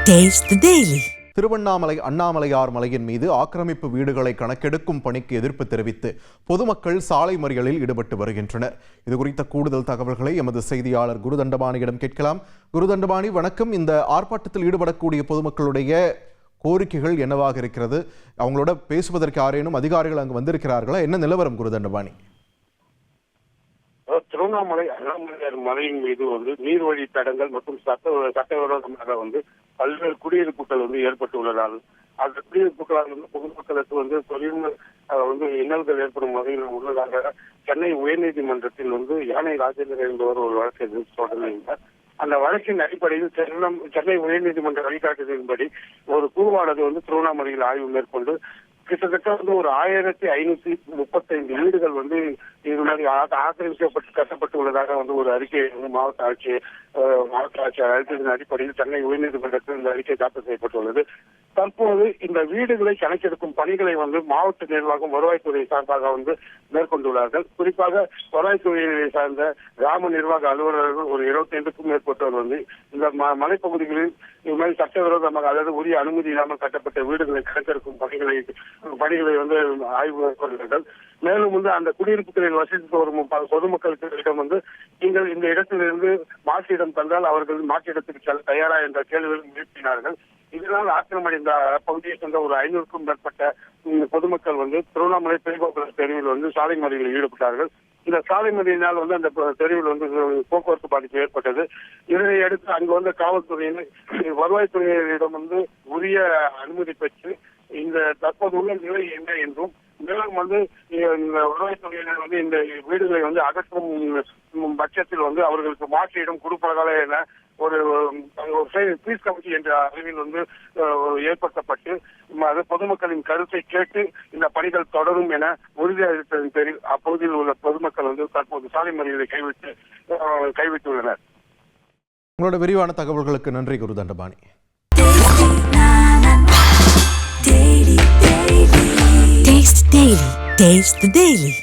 Taste the Daily. Tiruvannamalai Annamalaiyar மலையின் மீது ஆக்கிரமிப்பு வீடுகளை கணக்கெடுக்கும் பணிக்கு எதிர்ப்பு தெரிவித்து பொதுமக்கள் சாலை மறியலில் ஈடுபட்டு வருகின்றனர். இது குறித்த கூடுதல் தகவல்களை எமது செய்தியாளர் குருதண்டபாணியிடம் கேட்கலாம். குருதண்டபாணி, வணக்கம். இந்த ஆர்ப்பாட்டத்தில் ஈடுபடக்கூடிய பொதுமக்களுடைய கோரிக்கைகள் என்னவாக இருக்கிறது? அவங்களோட பேசுவதற்கு யாரேனும் அதிகாரிகள் அங்கு வந்திருக்கிறார்களா? என்ன நிலவரம் குருதண்டபாணி? திருவண்ணாமலை அண்ணாமலையார் மலையின் மீது நீர்வழி தடங்கள் மற்றும் சட்டவிரோதமாக பல்வேறு குடியிருப்புகள் ஏற்பட்டுள்ளதால் அந்த குடியிருப்புகளால் பொதுமக்களுக்கு தொழில் இன்னல்கள் ஏற்படும் வகையில் உள்ளதாக சென்னை உயர்நீதிமன்றத்தில் யானை ராஜேந்திரன் என்பவர் ஒரு வழக்கை தொடர்ந்தார். அந்த வழக்கின் அடிப்படையில் சென்னை உயர்நீதிமன்ற வழிகாட்டுதலின்படி ஒரு குழுவானது திருவண்ணாமலையில் ஆய்வு மேற்கொண்டு கிட்டத்தட்ட ஒரு 1535 வீடுகள் இது மாதிரி ஆக்கிரமிக்கப்பட்டு கட்டப்பட்டு உள்ளதாக ஒரு அறிக்கை மாவட்ட ஆட்சியர் அழுத்தத்தின் அடிப்படையில் சென்னை உயர்நீதிமன்றத்தில் இந்த அறிக்கை தாக்கல் செய்யப்பட்டுள்ளது. தற்போது இந்த வீடுகளை கணக்கெடுக்கும் பணிகளை மாவட்ட நிர்வாகம் வருவாய்த்துறை சார்பாக மேற்கொண்டுள்ளார்கள். குறிப்பாக வருவாய்த்துறையை சார்ந்த கிராம நிர்வாக அலுவலர்கள் ஒரு 25க்கும் மேற்பட்டவர் இந்த மலைப்பகுதிகளில் இது மாதிரி சட்டவிரோதமாக அதாவது உரிய அனுமதி இல்லாமல் கட்டப்பட்ட வீடுகளை கணக்கெடுக்கும் பணிகளை ஆய்வு மேற்கொள்கிறார்கள். மேலும் அந்த குடியிருப்புகளில் வசித்து வரும் பொதுமக்களிடம் நீங்கள் இந்த இடத்திலிருந்து மாற்று இடம் தந்தால் அவர்கள் மாற்று இடத்துக்கு செல்ல தயாரா என்ற கேள்விகள் எழுப்பினார்கள். இதனால் ஆக்கிரமடைந்த பகுதியை சேர்ந்த ஒரு 500க்கும் மேற்பட்ட பொதுமக்கள் திருவண்ணாமலை பெரியகோக்குளம் தெருவில் சாலை மறியலில் ஈடுபட்டார்கள். இந்த சாலை மறியலினால் அந்த தெருவில் போக்குவரத்து பாதிப்பு ஏற்பட்டது. இதனை அடுத்து அங்கு காவல்துறையினர் வருவாய்த்துறையினரிடம் உரிய அனுமதி பெற்று இந்த தற்போது உள்ள நிலை என்ன என்றும் மேலும் இந்த வருவாய்த்துறையினர் இந்த வீடுகளை அகற்றும் பட்சத்தில் அவர்களுக்கு மாற்று இடம் கொடுப்பதால என ஒரு பீஸ் கமிட்டி என்ற அறிவில் ஏற்படுத்தப்பட்டு அது பொதுமக்களின் கருத்தை கேட்டு இந்த பணிகள் தொடரும் என உறுதியளித்ததன் பேரில் அப்பகுதியில் உள்ள பொதுமக்கள் தற்போது சாலை மறியலை கைவிட்டுள்ளனர். உங்களோட விரிவான தகவல்களுக்கு நன்றி குருதண்டபாணி. Taste the Daily.